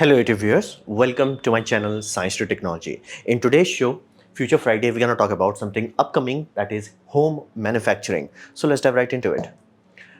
Hello YouTube viewers, welcome to my channel Science to Technology. In today's show, Future Friday, we're going to talk about something upcoming, that is home manufacturing. So let's dive right into it.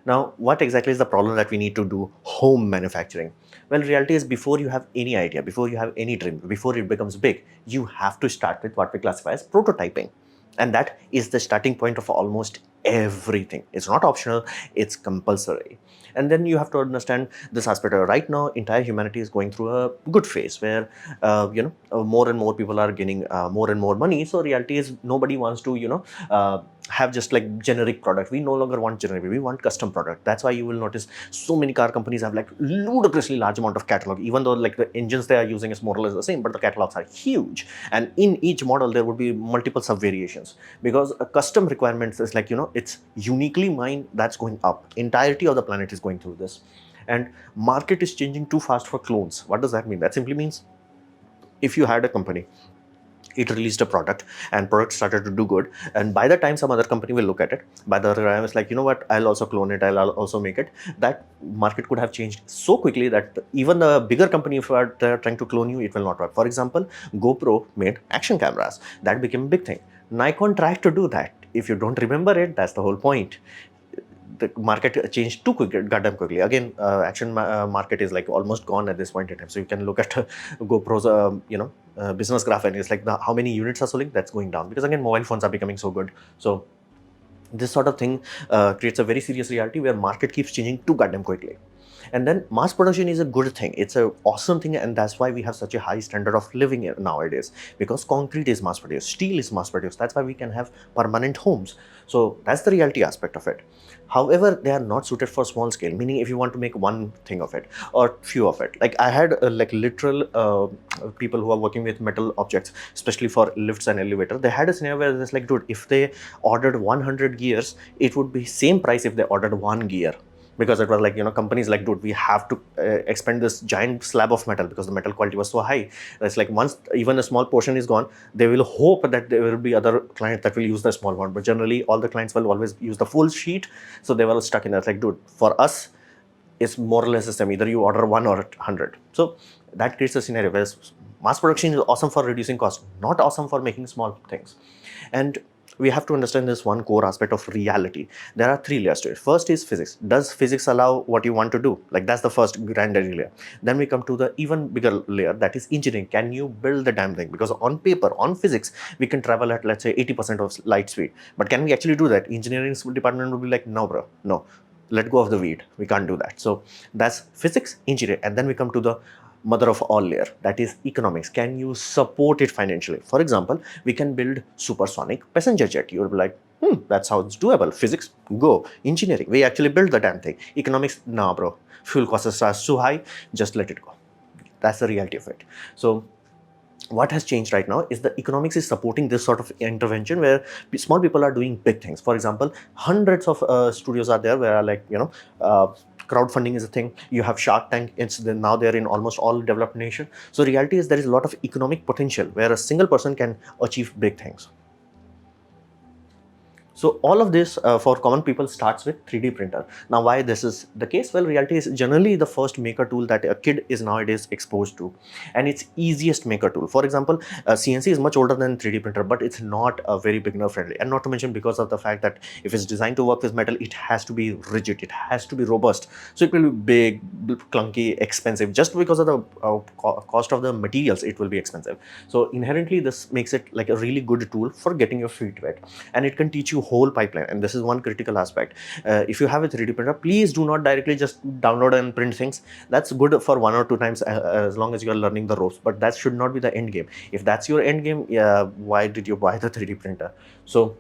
Now, what exactly is the problem that we need to do home manufacturing? Well, reality is before you have any idea, before you have any dream, before it becomes big, you have to start with what we classify as prototyping. And that is the starting point of almost everything. It's not optional, it's compulsory. And then you have to understand this aspect. Right now, entire humanity is going through a good phase where, more and more people are getting more and more money. So reality is nobody wants to, have just like generic product. We no longer want generic, we want custom product. That's why you will notice so many car companies have like ludicrously large amount of catalog, even though like the engines they are using is more or less the same, but the catalogs are huge. And in each model, there would be multiple sub variations because a custom requirements is like, it's uniquely mine that's going up. Entirety of the planet is going through this. And market is changing too fast for clones. What does that mean? That simply means if you had a company, it released a product and product started to do good, and by the time some other company will look at it, by the time it's like, you know what, I'll also clone it, I'll also make it. That market could have changed so quickly that even the bigger company, if they're trying to clone you, it will not work. For example, GoPro made action cameras. That became a big thing. Nikon tried to do that. If you don't remember it, that's the whole point. The market changed too quickly, goddamn quickly. Again, action market is like almost gone at this point in time. So you can look at GoPro's, business graph, and it's like how many units are selling. That's going down because again, mobile phones are becoming so good. So this sort of thing creates a very serious reality where market keeps changing too goddamn quickly. And then mass production is a good thing. It's an awesome thing, and that's why we have such a high standard of living nowadays, because concrete is mass produced, steel is mass produced. That's why we can have permanent homes. So that's the reality aspect of it. However, they are not suited for small scale, meaning if you want to make one thing of it or few of it. Like I had like literal people who are working with metal objects, especially for lifts and elevator. They had a scenario where it's like, dude, if they ordered 100 gears, it would be same price if they ordered one gear. Because it was like, companies like, dude, we have to expand this giant slab of metal because the metal quality was so high. It's like once even a small portion is gone, they will hope that there will be other clients that will use the small one. But generally, all the clients will always use the full sheet. So they were stuck in that. Like, dude, for us, it's more or less the same. Either you order 1 or 100. So that creates a scenario where mass production is awesome for reducing cost, not awesome for making small things. And we have to understand this one core aspect of reality. There are three layers to it. First is physics. Does physics allow what you want to do? Like that's the first granddaddy layer. Then we come to the even bigger layer, that is engineering. Can you build the damn thing? Because on paper, on physics, we can travel at, let's say, 80% of light speed. But can we actually do that? Engineering department would be like, no, bro, no. Let go of the weed. We can't do that. So that's physics, engineering. And then we come to the mother of all layer, that is economics. Can you support it financially? For example, we can build supersonic passenger jet. You'll be like, that sounds doable. Physics, go. Engineering, we actually build the damn thing. Economics, nah bro, fuel costs are too high, just let it go. That's the reality of it. So what has changed right now is the economics is supporting this sort of intervention where small people are doing big things. For example, hundreds of studios are there where, like, crowdfunding is a thing. You have Shark Tank. Now they're in almost all developed nations. So reality is there is a lot of economic potential where a single person can achieve big things. So all of this for common people starts with 3D printer. Now why this is the case? Well, reality is generally the first maker tool that a kid is nowadays exposed to, and it's easiest maker tool. For example, CNC is much older than 3D printer, but it's not very beginner friendly. And not to mention, because of the fact that if it's designed to work with metal, it has to be rigid, it has to be robust. So it will be big, clunky, expensive. Just because of the cost of the materials, it will be expensive. So inherently this makes it like a really good tool for getting your feet wet, and it can teach you whole pipeline. And this is one critical aspect. If you have a 3D printer, please do not directly just download and print things. That's good for 1 or 2 times as long as you are learning the ropes, but that should not be the end game. If that's your end game, why did you buy the 3D printer? So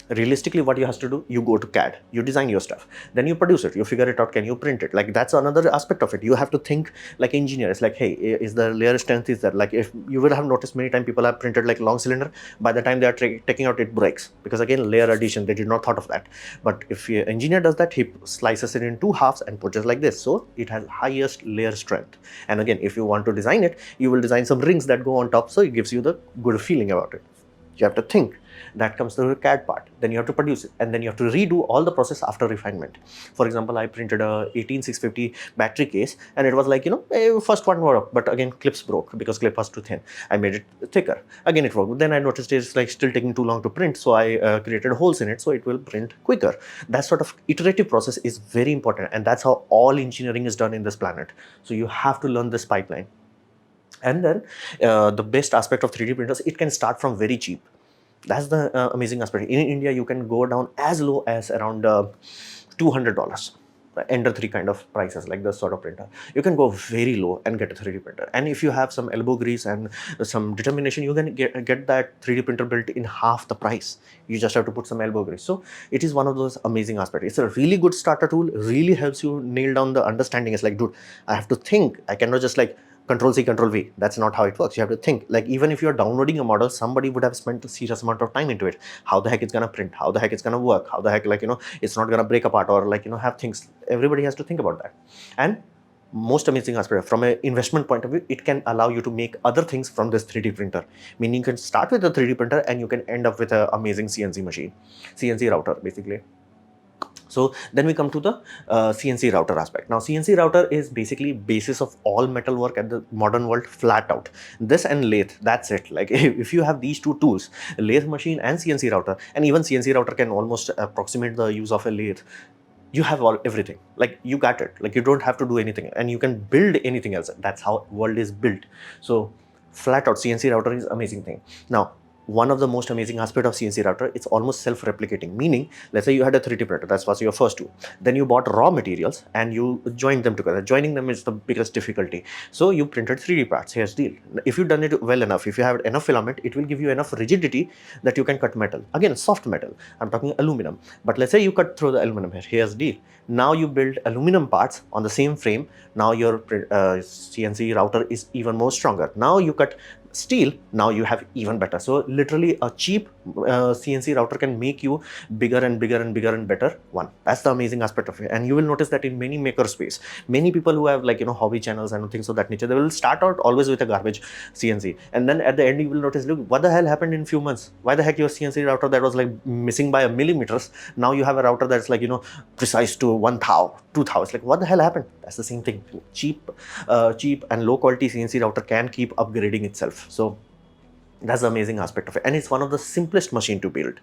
realistically, what you have to do, you go to CAD, you design your stuff, then you produce it, you figure it out, can you print it? Like that's another aspect of it. You have to think like engineers, like, hey, is the layer strength is there? Like if you will have noticed many times people have printed like long cylinder, by the time they are taking out, it breaks, because again, layer addition, they did not thought of that. But if an engineer does that, he slices it in 2 halves and puts it like this, so it has highest layer strength. And again, if you want to design it, you will design some rings that go on top, so it gives you the good feeling about it. You have to think. That comes to the CAD part. Then you have to produce it, and then you have to redo all the process after refinement. For example, I printed a 18650 battery case, and it was like, first one worked, but again clips broke because clip was too thin. I made it thicker. Again it worked. Then I noticed it's like still taking too long to print, so I created holes in it so it will print quicker. That sort of iterative process is very important, and that's how all engineering is done in this planet. So you have to learn this pipeline. And then the best aspect of 3D printers, it can start from very cheap. That's the amazing aspect. In India, you can go down as low as around $200. Ender 3 kind of prices, like this sort of printer. You can go very low and get a 3D printer. And if you have some elbow grease and some determination, you can get that 3D printer built in half the price. You just have to put some elbow grease. So it is one of those amazing aspects. It's a really good starter tool, really helps you nail down the understanding. It's like, dude, I have to think. I cannot just like Control C, Control V. That's not how it works. You have to think. Like, even if you're downloading a model, somebody would have spent a serious amount of time into it. How the heck it's gonna print? How the heck it's gonna work? How the heck, like, it's not gonna break apart, or like, have things. Everybody has to think about that. And most amazing aspect, from an investment point of view, it can allow you to make other things from this 3D printer. Meaning you can start with a 3D printer and you can end up with an amazing CNC machine, CNC router, basically. So then we come to the CNC router aspect. Now CNC router is basically basis of all metal work at the modern world, flat out. This and lathe, that's it. Like if you have these two tools, lathe machine and CNC router, and even CNC router can almost approximate the use of a lathe, you have everything. Like you got it. Like you don't have to do anything, and you can build anything else. That's how world is built. So flat out CNC router is amazing thing. Now one of the most amazing aspect of CNC router, it's almost self-replicating. Meaning, let's say you had a 3D printer, that was your first tool. Then you bought raw materials and you joined them together. Joining them is the biggest difficulty. So you printed 3D parts. Here's the deal. If you've done it well enough, if you have enough filament, it will give you enough rigidity that you can cut metal. Again, soft metal. I'm talking aluminum. But let's say you cut through the aluminum here. Here's the deal. Now you build aluminum parts on the same frame. Now your CNC router is even more stronger. Now you cut steel, now you have even better. So literally a cheap CNC router can make you bigger and bigger and bigger and better one. That's the amazing aspect of it. And you will notice that in many maker space, many people who have like hobby channels and things of that nature, they will start out always with a garbage CNC, and then at the end you will notice, look, what the hell happened in few months? Why the heck your CNC router that was like missing by a millimeters, now you have a router that's like precise to 1 thou, 2 thou. It's like, what the hell happened? That's the same thing. Cheap and low quality CNC router can keep upgrading itself. So that's the amazing aspect of it, and it's one of the simplest machine to build.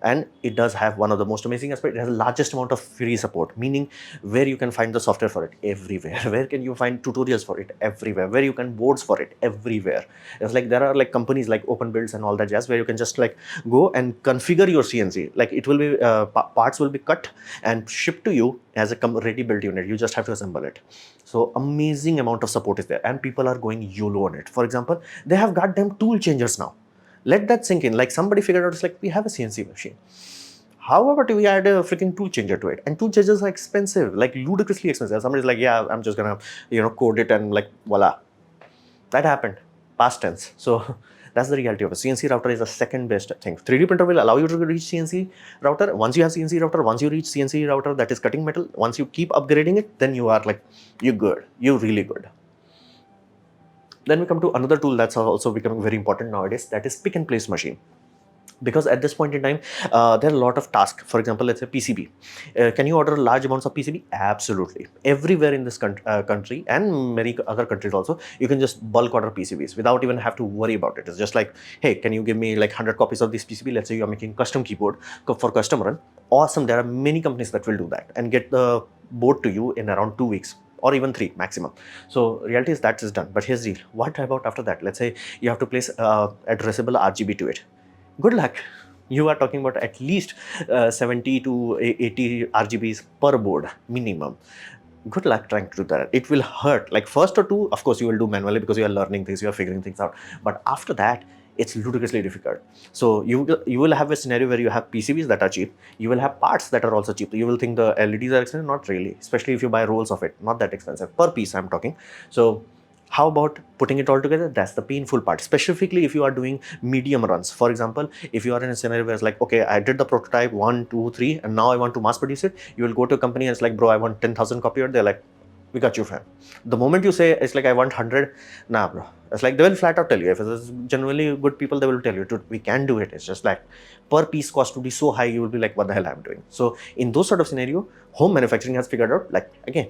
And it does have one of the most amazing aspects. It has the largest amount of free support, meaning where you can find the software for it everywhere. Where can you find tutorials for it everywhere? Where you can boards for it everywhere. It's like there are like companies like Open Builds and all that jazz, where you can just like go and configure your CNC. Like it will be parts will be cut and shipped to you as a ready built unit. You just have to assemble it. So amazing amount of support is there, and people are going YOLO on it. For example, they have goddamn tool changers now. Let that sink in. Like somebody figured out, it's like, we have a CNC machine. However, we add a freaking tool changer to it, and tool changers are expensive, like ludicrously expensive. Somebody's like, yeah, I'm just gonna, code it and like, voila. That happened, past tense. So that's the reality of it. CNC router is the second best thing. 3D printer will allow you to reach CNC router. Once you have CNC router, once you reach CNC router that is cutting metal, once you keep upgrading it, then you are like, you're good. You're really good. Then we come to another tool that's also becoming very important nowadays, that is pick and place machine. Because at this point in time, there are a lot of tasks. For example, let's say PCB. Can you order large amounts of PCB? Absolutely. Everywhere in this country and many other countries also, you can just bulk order PCBs without even have to worry about it. It's just like, hey, can you give me like 100 copies of this PCB? Let's say you're making custom keyboard for custom run. Awesome. There are many companies that will do that and get the board to you in around 2 weeks. Or even 3 maximum. So reality is that is done. But here's the deal. What about after that? Let's say you have to place addressable RGB to it. Good luck. You are talking about at least 70 to 80 RGBs per board minimum. Good luck trying to do that. It will hurt. Like first or two, of course, you will do manually because you are learning things, you are figuring things out. But after that, it's ludicrously difficult. So you will have a scenario where you have PCBs that are cheap. You will have parts that are also cheap. You will think the LEDs are expensive. Not really, especially if you buy rolls of it. Not that expensive per piece, I'm talking. So how about putting it all together? That's the painful part, specifically if you are doing medium runs. For example, if you are in a scenario where it's like, okay, I did the prototype 1, 2, 3, and now I want to mass produce it. You will go to a company and it's like, bro, I want 10,000 copier. They're like, we got you, fam. The moment you say it's like I want 100, nah, bro. It's like they will flat out tell you. If it's generally good people, they will tell you, dude, we can do it. It's just like per piece cost would be so high, you will be like, what the hell I'm doing? So in those sort of scenario, home manufacturing has figured out, like, again,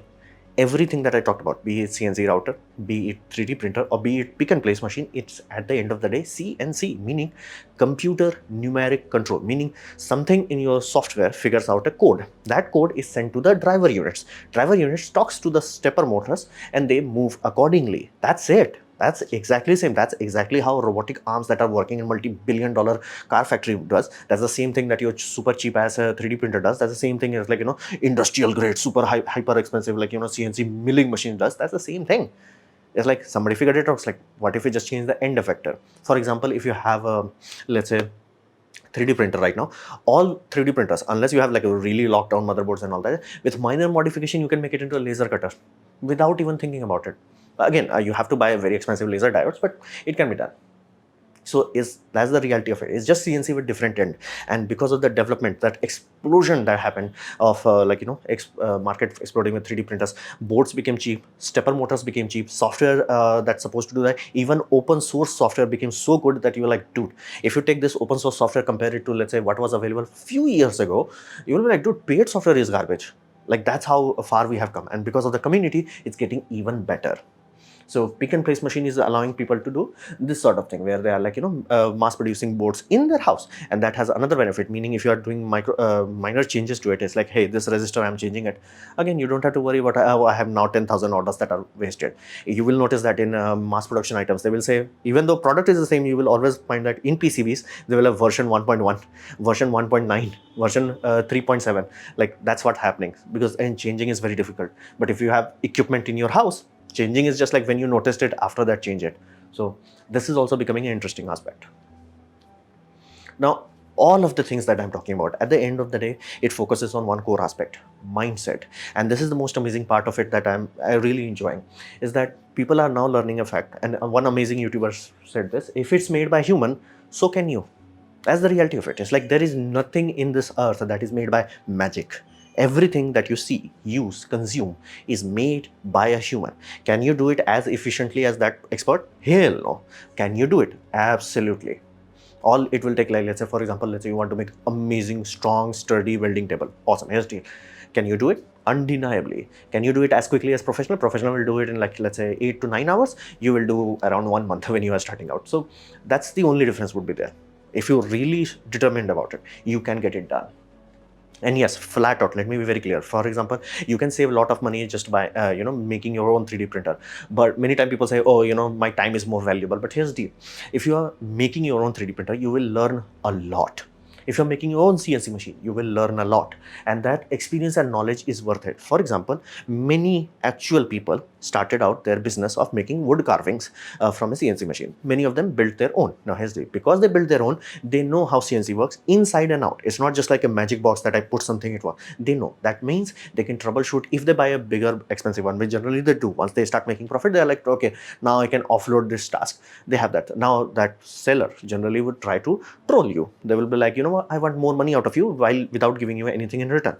everything that I talked about, be it CNC router, be it 3D printer, or be it pick and place machine, it's at the end of the day CNC, meaning computer numeric control, meaning something in your software figures out a code. That code is sent to the driver units. Driver units talks to the stepper motors and they move accordingly. That's it. That's exactly the same. That's exactly how robotic arms that are working in multi-billion-dollar car factory does. That's the same thing that your super cheap as a 3D printer does. That's the same thing as, like, you know, industrial grade, super hyper expensive, like, you know, CNC milling machine does. That's the same thing. It's like somebody figured it out. It's like, what if we just change the end effector? For example, if you have a, let's say, 3D printer right now, all 3D printers, unless you have like a really locked down motherboards and all that, with minor modification, you can make it into a laser cutter without even thinking about it. Again, you have to buy a very expensive laser diodes, but it can be done. So that's the reality of it. It's just CNC with different end, and because of the development, that explosion that happened of like, you know, market exploding with 3D printers, boards became cheap, stepper motors became cheap, software that's supposed to do that, even open source software became so good that you were like, dude, if you take this open source software, compare it to, let's say, what was available a few years ago, you will be like, dude, paid software is garbage. Like, that's how far we have come, and because of the community, it's getting even better. So pick and place machine is allowing people to do this sort of thing, where they are, like, you know, mass producing boards in their house, and that has another benefit, meaning if you are doing minor changes to it, it's like, hey, this resistor I'm changing it, again, you don't have to worry about, I have now 10,000 orders that are wasted. You will notice that in mass production items, they will say, even though product is the same, you will always find that in PCBs they will have version 1.1, version 1.9, version 3.7. like, that's what's happening, because and changing is very difficult. But if you have equipment in your house, changing is just like when you noticed it, after that change it. So this is also becoming an interesting aspect. Now, all of the things that I'm talking about, at the end of the day, it focuses on one core aspect, mindset. And this is the most amazing part of it that I really enjoying, is that people are now learning a fact. And one amazing YouTuber said this: if it's made by human, so can you. That's the reality of it. It's like, there is nothing in this earth that is made by magic. Everything that you see, use, consume is made by a human. Can you do it as efficiently as that expert? Hell no. Can you do it? Absolutely. All it will take, like, let's say, for example, let's say you want to make amazing, strong, sturdy welding table. Awesome. Here's the deal. Can you do it? Undeniably. Can you do it as quickly as professional? Professional will do it in, like, let's say, 8 to 9 hours. You will do around 1 month when you are starting out. So that's the only difference would be there. If you're really determined about it, you can get it done. And yes, flat out, let me be very clear. For example, you can save a lot of money just by, you know, making your own 3D printer. But many times people say, oh, you know, my time is more valuable. But here's the deal. If you are making your own 3D printer, you will learn a lot. If you're making your own CNC machine, you will learn a lot, and that experience and knowledge is worth it. For example, many actual people started out their business of making wood carvings from a CNC machine. Many of them built their own. Now here's the, because they built their own, they know how CNC works inside and out. It's not just like a magic box that I put something it works. They know. That means they can troubleshoot. If they buy a bigger expensive one, which generally they do, once they start making profit, they're like, okay, now I can offload this task. They have that. Now that seller generally would try to troll you. They will be like, you know what, I want more money out of you, while without giving you anything in return.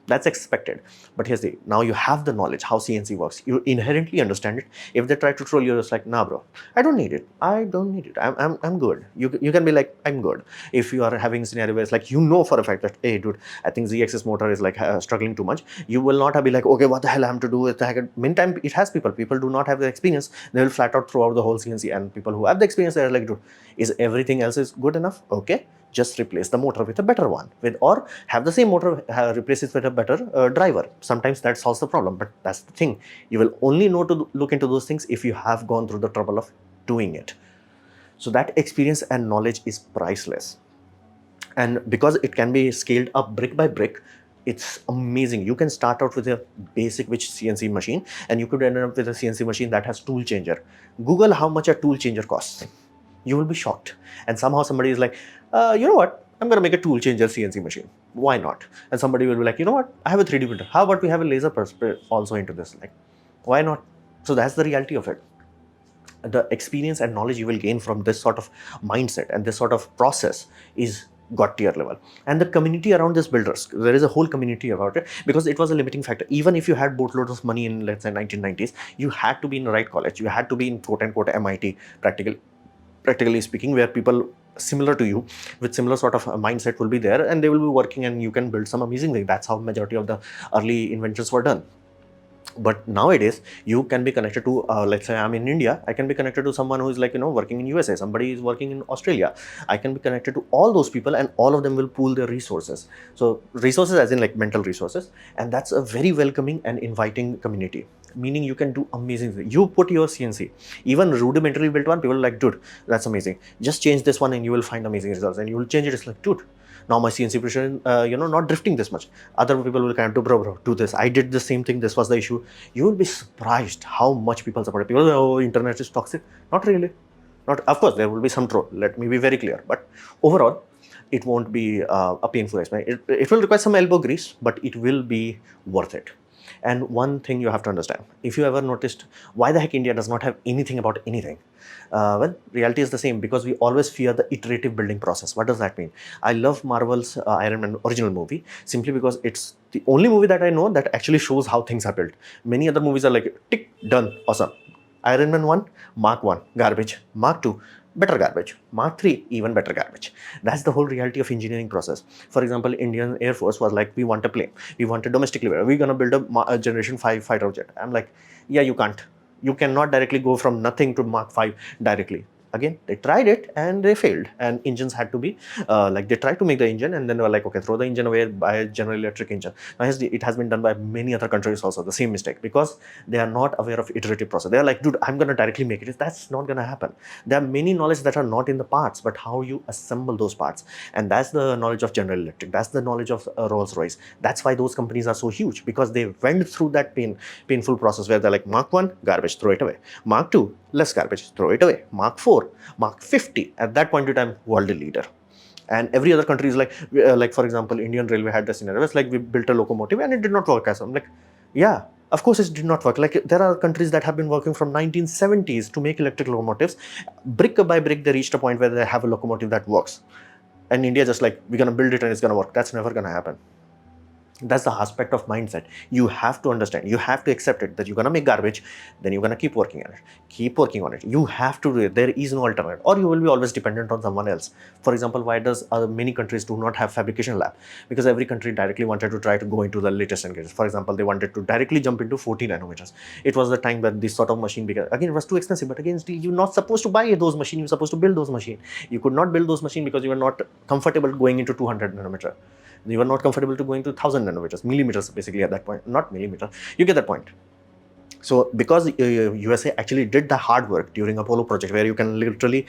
That's expected. But here's the, now you have the knowledge how CNC works. You inherently understand it. If they try to troll you, it's like, nah, bro, I don't need it. I don't need it. I'm good. You can be like, I'm good. If you are having a scenario where it's like, you know for a fact that, hey, dude, I think Z-axis motor is like struggling too much, you will not be like, okay, what the hell I am to do with the meantime, it has people do not have the experience. They will flat out throw out the whole CNC, and people who have the experience, they're like, dude, is everything else is good enough? Okay, just replace the motor with a better one, or have the same motor, replace it with a better driver. Sometimes that solves the problem. But that's the thing, you will only know to look into those things if you have gone through the trouble of doing it. So that experience and knowledge is priceless, and because it can be scaled up brick by brick, it's amazing. You can start out with a basic which CNC machine, and you could end up with a CNC machine that has tool changer. Google how much a tool changer costs. You will be shocked. And somehow somebody is like, you know what, I'm going to make a tool changer CNC machine. Why not? And somebody will be like, you know what, I have a 3D printer. How about we have a laser also into this? Like, why not? So that's the reality of it. The experience and knowledge you will gain from this sort of mindset and this sort of process is got tier level. And the community around this builders, there is a whole community about it, because it was a limiting factor. Even if you had boatloads of money in, let's say, 1990s, you had to be in the right college, you had to be in quote unquote MIT, practically speaking, where people similar to you with similar sort of mindset will be there, and they will be working, and you can build some amazing thing. That's how majority of the early inventions were done. But nowadays you can be connected to, let's say I'm in India, I can be connected to someone who is like, working in USA, somebody is working in Australia. I can be connected to all those people, and all of them will pool their resources. So resources as in like mental resources, and that's a very welcoming and inviting community, meaning you can do amazing things. You put your CNC, even rudimentary built one, people are like, dude, that's amazing, just change this one and you will find amazing results. And you will change it, it's like, dude, now my CNC precision, not drifting this much. Other people will kind of do, bro, do this. I did the same thing. This was the issue. You will be surprised how much people support it. People say, oh, internet is toxic. Not really. Not, of course, there will be some troll. Let me be very clear. But overall, it won't be a painful experience. It will require some elbow grease, but it will be worth it. And one thing you have to understand, if you ever noticed why the heck India does not have anything about anything, well, reality is the same, because we always fear the iterative building process. What does that mean? I love Marvel's Iron Man original movie simply because it's the only movie that I know that actually shows how things are built. Many other movies are like, tick, done, awesome. Iron Man 1, Mark 1, garbage. Mark 2, better garbage. Mark 3, even better garbage. That's the whole reality of engineering process. For example, Indian Air Force was like, we want a plane, we want a domestic level, we're going to build a Generation 5 fighter jet. I'm like, yeah, you can't. You cannot directly go from nothing to Mark 5 directly. Again, they tried it and they failed, and engines had to be like, they tried to make the engine and then they were like, okay, throw the engine away, buy a General Electric engine. Now it has been done by many other countries also, the same mistake, because they are not aware of iterative process. They are like, dude, I'm going to directly make it. That's not going to happen. There are many knowledge that are not in the parts, but how you assemble those parts. And that's the knowledge of General Electric. That's the knowledge of Rolls-Royce. That's why those companies are so huge, because they went through that painful process where they're like, Mark 1, garbage, throw it away. Mark 2, less garbage, throw it away. Mark 4, Mark 50, at that point in time, world leader. And every other country is like for example, Indian Railway had the scenario. It's like, we built a locomotive and it did not work. As I'm like, yeah, of course it did not work. Like, there are countries that have been working from 1970s to make electric locomotives. Brick by brick, they reached a point where they have a locomotive that works. And India just like, we're going to build it and it's going to work. That's never going to happen. That's the aspect of mindset. You have to understand, you have to accept it, that you're gonna make garbage, then you're gonna keep working on it, keep working on it. You have to do it. There is no alternate, or you will be always dependent on someone else. For example, why does many countries do not have fabrication lab? Because every country directly wanted to try to go into the latest and greatest. For example, they wanted to directly jump into 40 nanometers. It was the time when this sort of machine began. Again, it was too expensive, but again, you're not supposed to buy those machines, you're supposed to build those machines. You could not build those machines because you were not comfortable going into 200 nanometer. You were not comfortable to going to 1000 nanometers, millimeters basically at that point, not millimeter. You get that point. So because USA actually did the hard work during Apollo project, where you can literally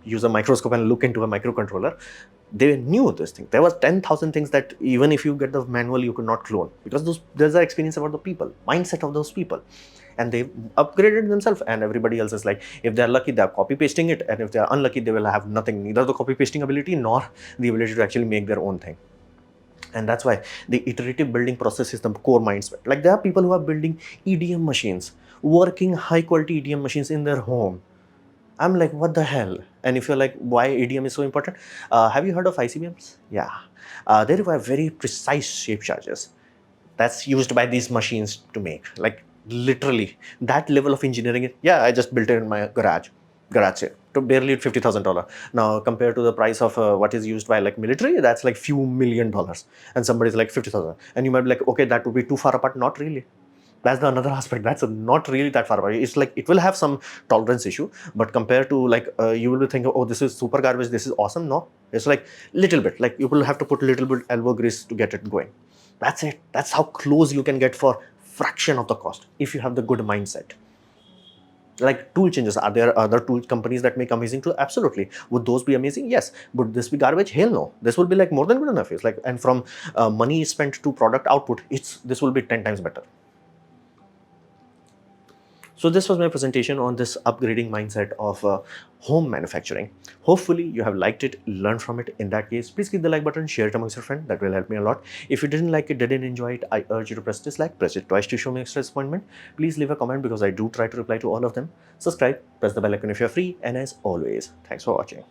use a microscope and look into a microcontroller, they knew this thing. There was 10,000 things that even if you get the manual, you could not clone, because there's the experience about the people, mindset of those people. And they upgraded themselves, and everybody else is like, if they're lucky, they're copy pasting it, and if they're unlucky, they will have nothing, neither the copy pasting ability nor the ability to actually make their own thing. And that's why the iterative building process is the core mindset. Like, there are people who are building EDM machines, working high quality EDM machines in their home. I'm like, what the hell? And if you're like, why EDM is so important? Have you heard of ICBMs? Yeah. They require very precise shape charges. That's used by these machines to make. Like, literally, that level of engineering. Yeah, I just built it in my garage sale to barely $50,000. Now, compared to the price of what is used by like military, that's like few $1 million. And somebody's like 50,000. And you might be like, okay, that would be too far apart. Not really. That's the another aspect. That's not really that far away. It's like, it will have some tolerance issue, but compared to like, you will be thinking, oh, this is super garbage, this is awesome. No, it's like little bit, like you will have to put a little bit elbow grease to get it going. That's it. That's how close you can get for fraction of the cost if you have the good mindset. Like, tool changes, are there other tool companies that make amazing tools? Absolutely. Would those be amazing? Yes. Would this be garbage? Hell no. This will be like more than good enough. It's like, and from money spent to product output, this will be 10 times better. So this was my presentation on this upgrading mindset of home manufacturing. Hopefully you have liked it, learned from it. In that case, please click the like button, share it amongst your friends. That will help me a lot. If you didn't like it, didn't enjoy it, I urge you to press dislike, press it twice to show me extra disappointment. Please leave a comment, because I do try to reply to all of them. Subscribe, press the bell icon if you're free, and as always, thanks for watching.